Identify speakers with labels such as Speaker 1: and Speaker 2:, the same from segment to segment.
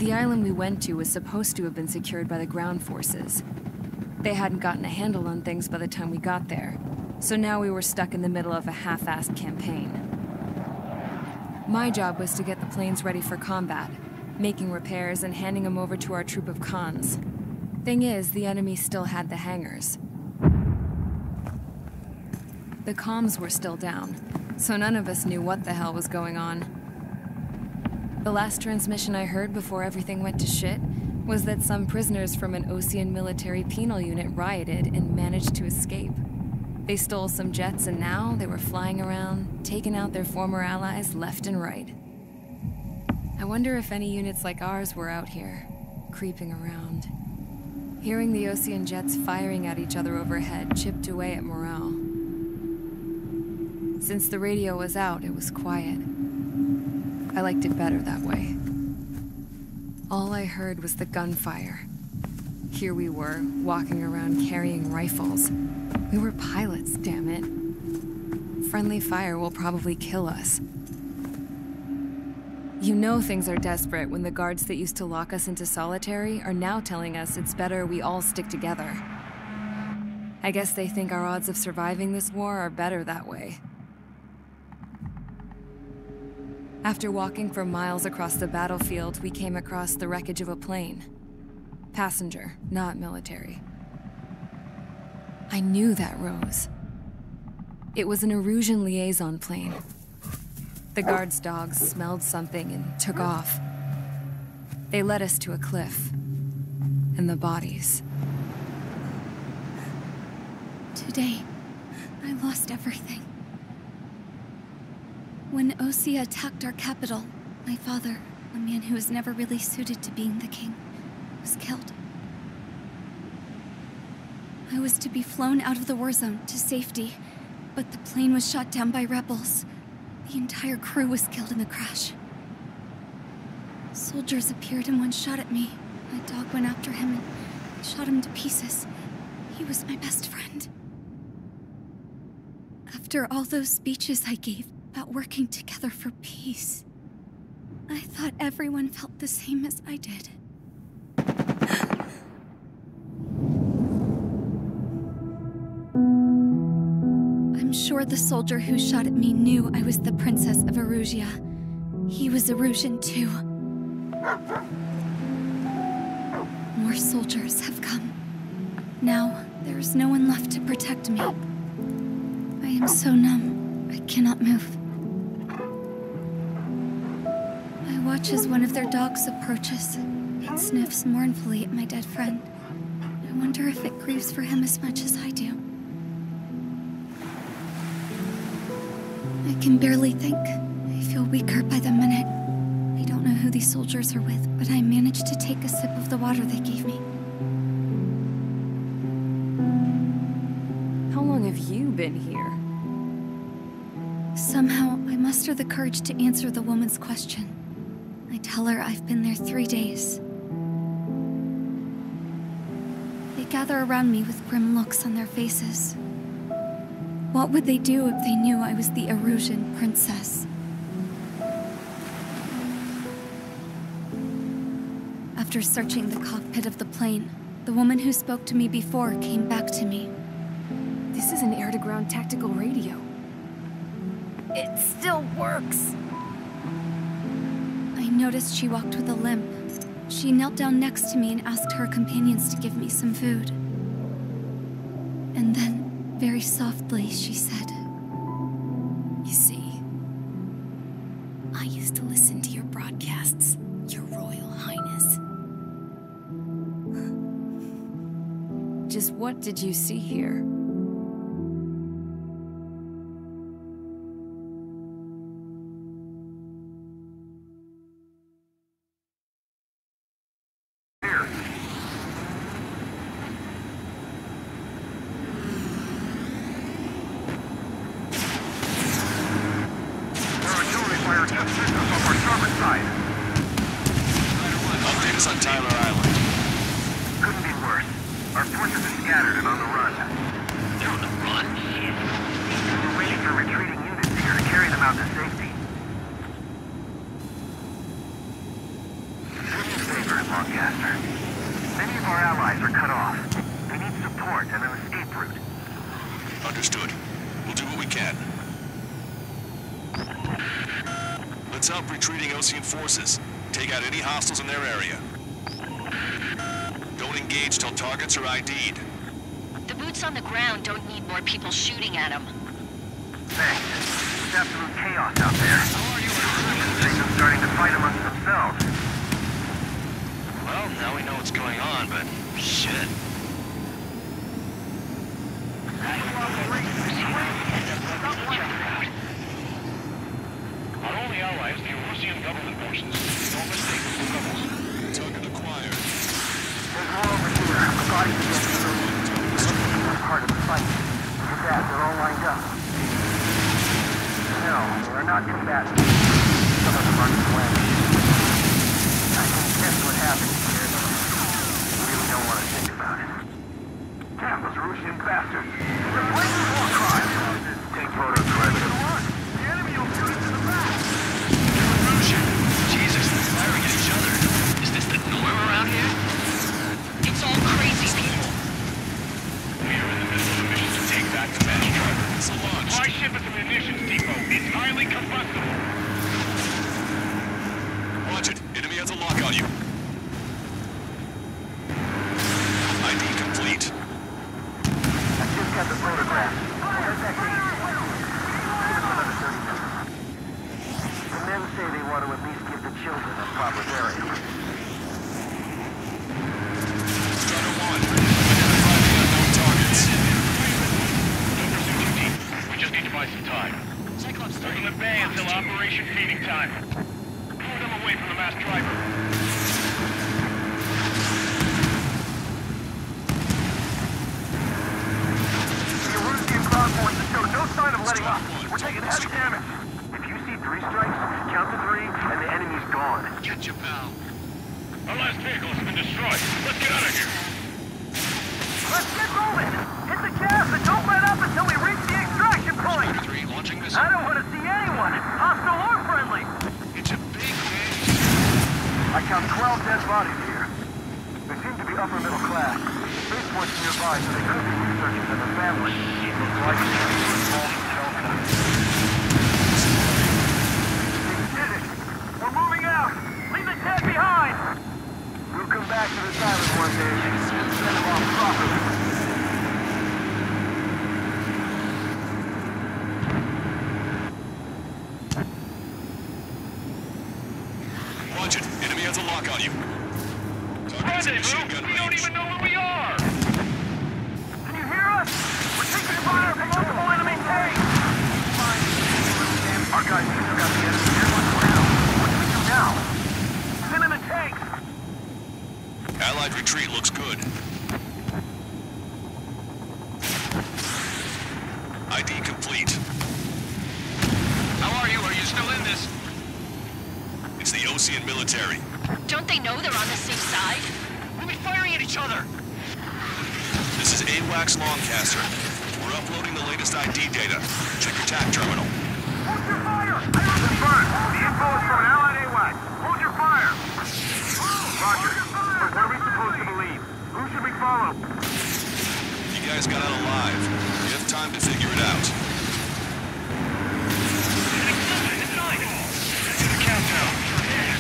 Speaker 1: The island we went to was supposed to have been secured by the ground forces. They hadn't gotten a handle on things by the time we got there, so now we were stuck in the middle of a half-assed campaign. My job was to get the planes ready for combat, making repairs and handing them over to our troop of cons. Thing is, the enemy still had the hangars. The comms were still down, so none of us knew what the hell was going on. The last transmission I heard before everything went to shit was that some prisoners from an Osean military penal unit rioted and managed to escape. They stole some jets and now they were flying around, taking out their former allies left and right. I wonder if any units like ours were out here, creeping around. Hearing the Osean jets firing at each other overhead chipped away at morale. Since the radio was out, it was quiet. I liked it better that way. All I heard was the gunfire. Here we were, walking around carrying rifles. We were pilots, damn it. Friendly fire will probably kill us. You know things are desperate when the guards that used to lock us into solitary are now telling us it's better we all stick together. I guess they think our odds of surviving this war are better that way. After walking for miles across the battlefield, we came across the wreckage of a plane. Passenger, not military. I knew that rose. It was an Erusian liaison plane. The guard's dogs smelled something and took off. They led us to a cliff. And the bodies.
Speaker 2: Today, I lost everything. When Osea attacked our capital, my father, a man who was never really suited to being the king, was killed. I was to be flown out of the war zone to safety, but the plane was shot down by rebels. The entire crew was killed in the crash. Soldiers appeared and one shot at me. My dog went after him and shot him to pieces. He was my best friend. After all those speeches I gave about working together for peace, I thought everyone felt the same as I did. I'm sure the soldier who shot at me knew I was the Princess of Erusia. He was Erusian too. More soldiers have come. Now, there is no one left to protect me. I am so numb, I cannot move. I watch as one of their dogs approaches. It sniffs mournfully at my dead friend. I wonder if it grieves for him as much as I do. I can barely think. I feel weaker by the minute. I don't know who these soldiers are with, but I managed to take a sip of the water they gave me.
Speaker 1: How long have you been here?
Speaker 2: Somehow, I muster the courage to answer the woman's question. I tell her I've been there 3 days. They gather around me with grim looks on their faces. What would they do if they knew I was the Erusian princess? After searching the cockpit of the plane, the woman who spoke to me before came back to me.
Speaker 1: This is an air-to-ground tactical radio. It still works!
Speaker 2: I noticed she walked with a limp. She knelt down next to me and asked her companions to give me some food. And then, very softly, she said,
Speaker 1: You see, I used to listen to your broadcasts, Your Royal Highness. Just what did you see here?
Speaker 3: Update us on Tyler Island.
Speaker 4: Couldn't be worse. Our forces are scattered and on the run.
Speaker 5: They're on the run?
Speaker 4: We're waiting for retreating units here to carry them out to safety. supplies are cut off. They need support and an escape route.
Speaker 3: Understood. We'll do what we can. Let's help retreating Osean forces. Take out any hostiles in their area. Don't engage till targets are ID'd.
Speaker 6: The boots on the ground don't need more people shooting at them.
Speaker 4: Thanks. It's absolute chaos out there. They're starting to fight amongst themselves.
Speaker 5: Well, now we know what's going on, but shit.
Speaker 7: Our only allies, the Russian government forces. No mistake with the rebels.
Speaker 3: Target acquired.
Speaker 4: There's more over here. Guarding against the Russians. Part of the fight. Look at that. They're all lined up. No, they're not combatants. Some of them are flesh. I can guess what happened here, but I really don't want to think about it. Damn, those Russian bastards. They're blatant war crimes. Take photos of evidence. The enemy will shoot us in the back.
Speaker 5: Jesus, they're firing at each other. Is this the norm around here?
Speaker 6: It's all crazy people.
Speaker 7: We are in the middle of a mission to take back the mass driver.
Speaker 3: It's a launch.
Speaker 7: Supply ship at the munitions depot. It's highly combustible.
Speaker 3: Watch it. Enemy has a lock on you. ID complete.
Speaker 4: I just got the photograph. Where's that date? Give us another 30 minutes. The men say they want to at least give the children a proper burial.
Speaker 3: Strider 1. Identify the unknown targets.
Speaker 7: Don't pursue too deep. We just need to buy some time.
Speaker 6: Cyclops
Speaker 7: They're
Speaker 6: 3.
Speaker 7: in the bay until Operation Feeding Time. Pull them away from the mass driver.
Speaker 4: The Erusian ground forces show no sign of letting up. We're taking heavy damage. If you see 3 strikes, count to 3, and the enemy's gone.
Speaker 5: Get you, pal.
Speaker 7: Our last vehicle has been destroyed. Let's get out of here.
Speaker 4: Let's get moving! Hit the gas and don't let up until we reach the extraction point!
Speaker 5: Strider 3 launching missile.
Speaker 4: I don't want to see anyone, hostile or friendly!
Speaker 5: It's a big man.
Speaker 4: I count 12 dead bodies here. They seem to be upper middle class. Spaceport's nearby, so they could be researchers and their families. Most likely to be involved in Delta. We did it! We're moving out! Leave the dead behind! We'll come back to this island one day and send them off properly.
Speaker 3: Watch it. Enemy has a lock on you. Target is a machine gun
Speaker 7: We don't
Speaker 3: range.
Speaker 7: even know where we are!
Speaker 4: Can you hear us? We're taking fire from multiple enemy tanks! Our guys still got the enemy here. What do we do now? Send in the tanks!
Speaker 3: Allied retreat looks good. ID complete.
Speaker 5: How are you? Are you still in this?
Speaker 3: It's the Osean military.
Speaker 6: Don't they know they're on the safe side?
Speaker 5: We'll be firing at each other.
Speaker 3: This is AWACS Longcaster. We're uploading the latest ID data. Check your TAC terminal.
Speaker 4: Hold your fire! Confirmed. The info is from an allied AWAC. Hold your fire! Roger. But what are we supposed to believe? Who should we follow?
Speaker 3: You guys got out alive. You have time to figure it out.
Speaker 7: It's 9. It's the countdown.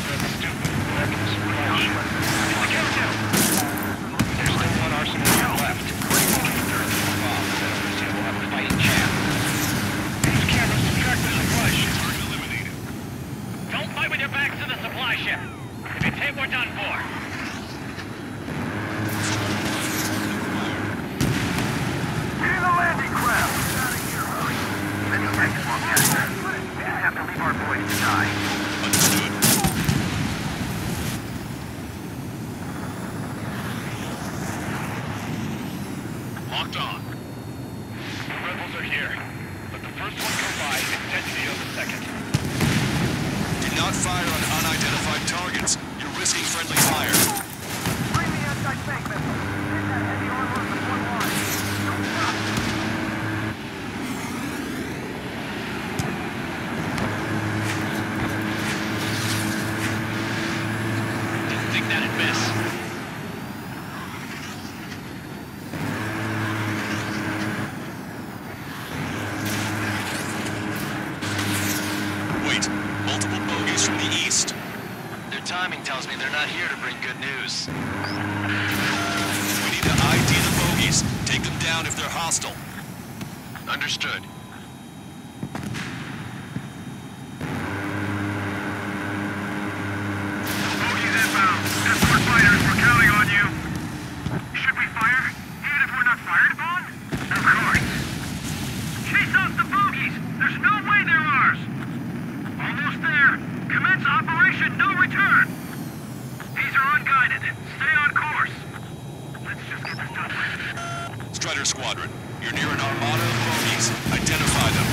Speaker 7: That's stupid. That was crash. It's the countdown. There's still one arsenal left. We'll have a fighting chance. These cameras subtract the supply ship.
Speaker 3: Eliminated.
Speaker 7: Don't fight with your backs to the supply ship. If it's hit, we're done for.
Speaker 4: Get in the landing craft! Get out of here, hurry! Many tanks, Longcaster. We just have to leave our boys to die.
Speaker 3: Understood.
Speaker 7: Locked on. The rebels are here. Let the first one go by and detonate on the second.
Speaker 3: Do not fire on unidentified targets. You're risking friendly fire.
Speaker 4: Bring the anti-tank missile. Hit that heavy armor in the front line. Don't stop.
Speaker 5: Didn't think that'd miss. me they're not here to bring good news.
Speaker 3: We need to ID the bogies. Take them down if they're hostile.
Speaker 5: Understood.
Speaker 4: Bogies inbound. Escort fighters, we're counting on you. Should we fire? Even if we're not fired upon? Of course. Chase out the bogies! There's no way they're ours! Almost there. Commence Operation No Return! These are unguided. Stay on course. Let's just get this done with.
Speaker 3: Strider Squadron, you're near an armada of bogies. Identify them.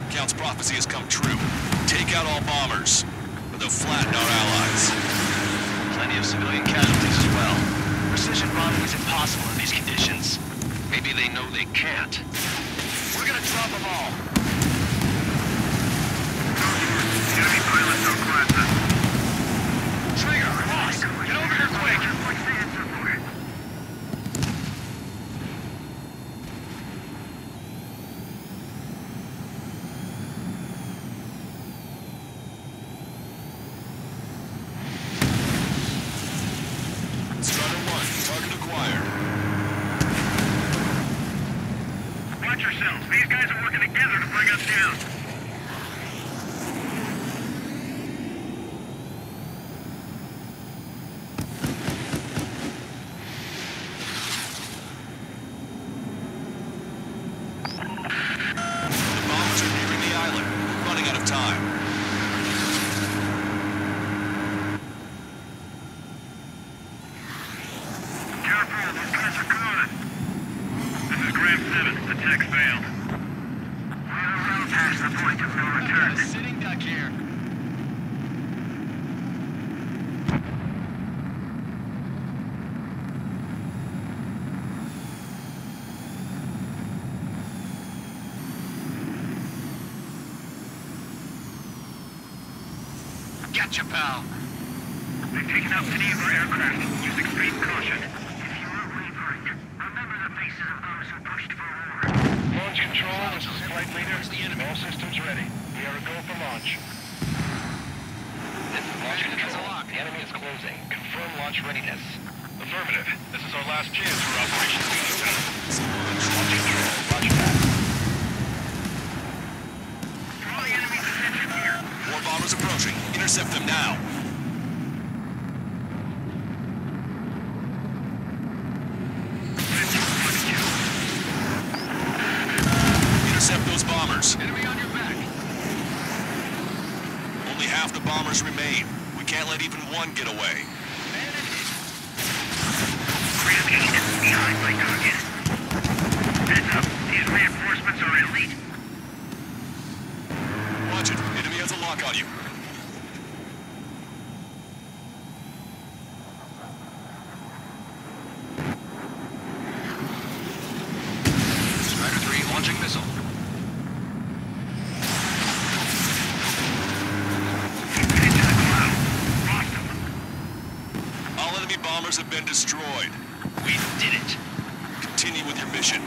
Speaker 3: Count's prophecy has come true. Take out all bombers, or they'll flatten our allies.
Speaker 5: Plenty of civilian casualties as well. Precision bombing is impossible in these conditions. Maybe they know they can't. We're gonna drop them all.
Speaker 4: Enemy pilots don't class us.
Speaker 5: Trigger, boss, get over here quick.
Speaker 4: What's the answer for it?
Speaker 3: Strider 1, target acquired.
Speaker 4: Watch yourselves. These guys are working together to bring us down.
Speaker 3: The bombers are nearing the island. Running out of time.
Speaker 4: Careful, those guys are coming. This is Graham 7. Attack failed. We're well past the point of no return.
Speaker 5: Sitting duck here. Gotcha, pal.
Speaker 4: They've taken out many of our aircraft. Use extreme caution. If you are wavering, remember the faces of those who pushed for war.
Speaker 7: Launch control, this is flight leader. All systems ready. We are a go for launch. This is launch control. The enemy is closing. Confirm launch readiness. Affirmative. This is our last chance for Operation Phoenix. Launch control. Roger that.
Speaker 4: Draw the enemy's attention here.
Speaker 3: More bombers approaching. Intercept them now. Intercept those bombers.
Speaker 5: Enemy on your back.
Speaker 3: Only half the bombers remain. We can't let even one get away.
Speaker 4: Graham 8 is behind my target. Heads up. These reinforcements are elite.
Speaker 3: Watch it. Enemy has a lock on you.
Speaker 5: Strider 3 launching missile.
Speaker 4: Into the cloud. Lost them.
Speaker 3: All enemy bombers have been destroyed.
Speaker 5: We did it.
Speaker 3: Continue with your mission.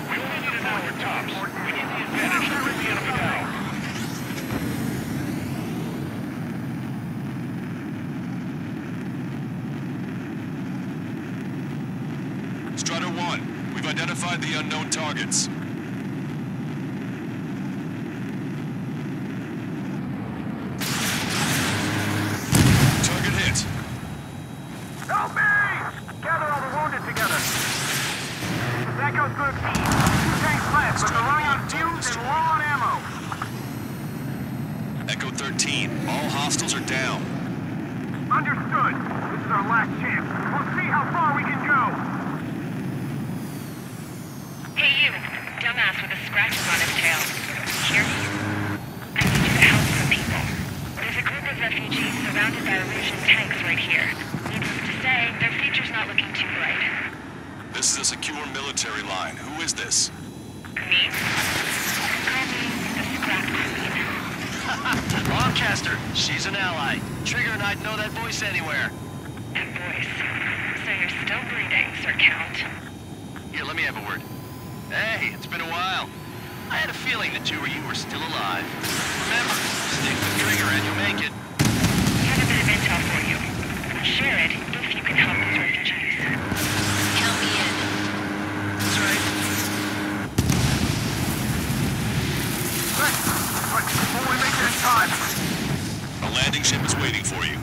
Speaker 7: We only need an hour tops. We need the advantage to bring the enemy down.
Speaker 3: Strider 1, we've identified the unknown targets. Target hit.
Speaker 4: Help me! Gather all the wounded together. That goes good. 2 tanks left, but they're running on fumes and low on ammo.
Speaker 3: Echo 13, all hostiles are down.
Speaker 4: Understood. This is our last chance. We'll see how far we can go.
Speaker 6: Hey you, dumbass with the scratches on his tail. Hear me? I need you to help some people. There's a group of refugees surrounded by Erusian tanks right here. Needless to say, their future's not looking too bright.
Speaker 3: This is a secure military line. Who is this?
Speaker 6: Me? Call me the Scrap Queen.
Speaker 5: Lancaster, she's an ally. Trigger and I'd know that voice anywhere.
Speaker 6: That voice. So you're still breathing, Sir Count.
Speaker 5: Here, let me have a word. Hey, it's been a while. feeling the two of you are still alive. Remember, stick with Trigger and you'll make it.
Speaker 6: I have a bit of intel for you. I'll share it if you can help these refugees.
Speaker 8: Count me in.
Speaker 5: That's right.
Speaker 4: Quick, before we make it in time.
Speaker 3: A landing ship is waiting for you.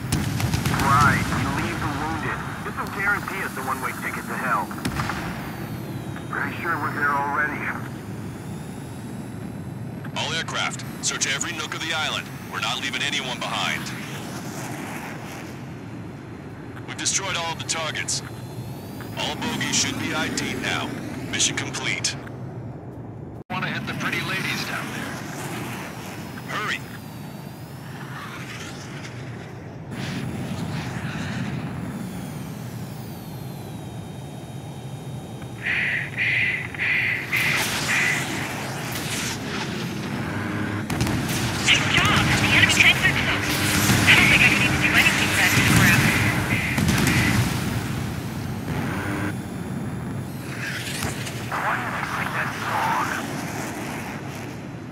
Speaker 4: Right, relieve the wounded. This will guarantee us a one-way ticket to hell. Pretty sure we're there already.
Speaker 3: All aircraft, search every nook of the island. We're not leaving anyone behind. We've destroyed all of the targets. All bogies should be ID'd now. Mission complete.
Speaker 5: Want to hit the pretty ladies down there.
Speaker 3: Hurry!
Speaker 6: Good job! The enemy tanks are close. I don't think I can even do anything with that scrap.
Speaker 4: Why do they think that song?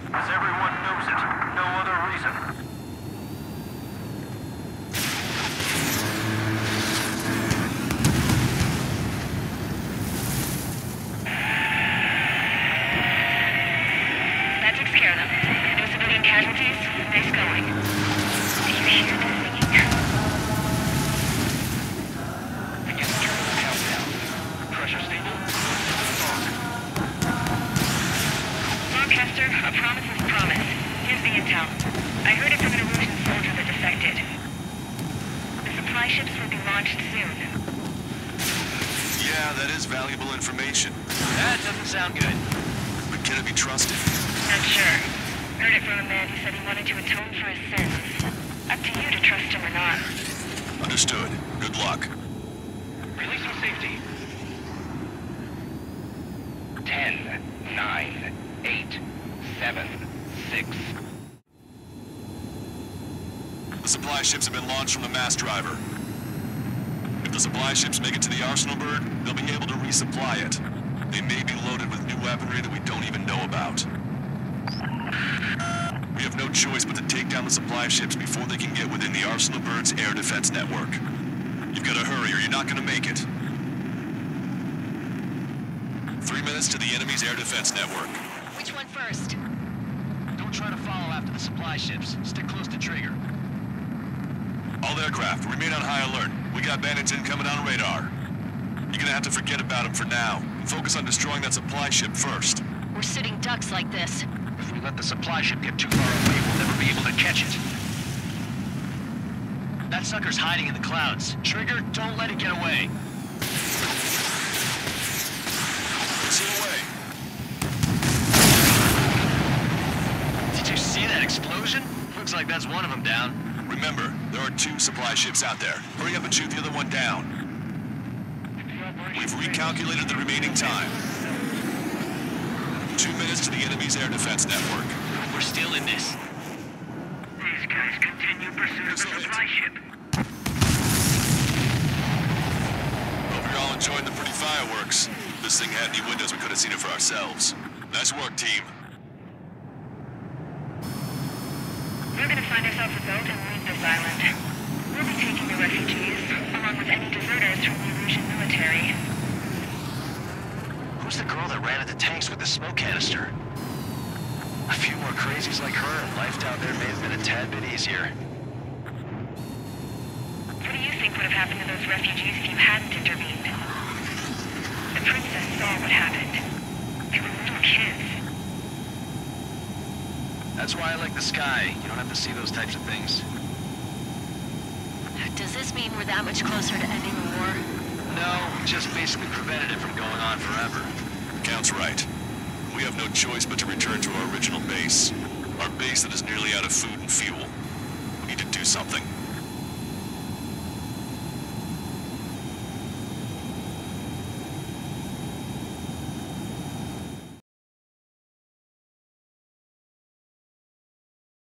Speaker 4: Because everyone knows it. No other reason.
Speaker 6: That takes care of them. No civilian casualties. Nice going. Do you hear the singing?
Speaker 5: Begin the countdown. Pressure stable.
Speaker 6: Lancaster, a promise is a promise. Here's the intel. I heard it from an Erusian soldier that defected. The supply ships will be launched soon.
Speaker 3: Yeah, that is valuable information.
Speaker 5: That doesn't sound good.
Speaker 3: But can it be trusted?
Speaker 6: Not sure. Heard it from a man who said he wanted to atone for his sins. Up to you to trust him or not.
Speaker 3: Understood. Good luck.
Speaker 5: Releasing safety. 10, 9, 8, 7, 6.
Speaker 3: The supply ships have been launched from the mass driver. If the supply ships make it to the Arsenal bird, they'll be able to resupply it. They may be loaded with new weaponry that we don't even know about. We have no choice but to take down the supply ships before they can get within the Arsenal bird's air defense network. You've got to hurry or you're not going to make it. 3 minutes to the enemy's air defense network.
Speaker 8: Which one first?
Speaker 5: Don't try to follow after the supply ships. Stick close to Trigger.
Speaker 3: All aircraft, remain on high alert. We got bandits incoming on radar. You're gonna have to forget about them for now, and focus on destroying that supply ship first.
Speaker 8: We're sitting ducks like this.
Speaker 5: If we let the supply ship get too far away, we'll never be able to catch it. That sucker's hiding in the clouds. Trigger, don't let it get away.
Speaker 3: See away.
Speaker 5: Did you see that explosion? Looks like that's one of them down.
Speaker 3: Remember, there are 2 supply ships out there. Hurry up and shoot the other one down. We've recalculated the remaining time. 2 minutes to the enemy's air defense network.
Speaker 5: We're still in this.
Speaker 4: These guys continue pursuit of the supply ship.
Speaker 3: Hope you're all enjoying the pretty fireworks. If this thing had any windows, we could have seen it for ourselves. Nice work, team.
Speaker 6: We're gonna find ourselves a boat and leave this island. We'll be taking the refugees, along with any deserters from the Erusian military.
Speaker 5: Who's the girl that ran at the tanks with the smoke canister? A few more crazies like her, and life down there may have been a tad bit easier.
Speaker 6: What do you think would have happened to those refugees if you hadn't intervened? The princess saw what happened. They were little kids.
Speaker 5: That's why I like the sky. You don't have to see those types of things.
Speaker 8: Does this mean we're that much closer to ending the war?
Speaker 5: No, just basically prevented it from going on forever.
Speaker 3: Count's right. We have no choice but to return to our original base. Our base that is nearly out of food and fuel. We need to do something.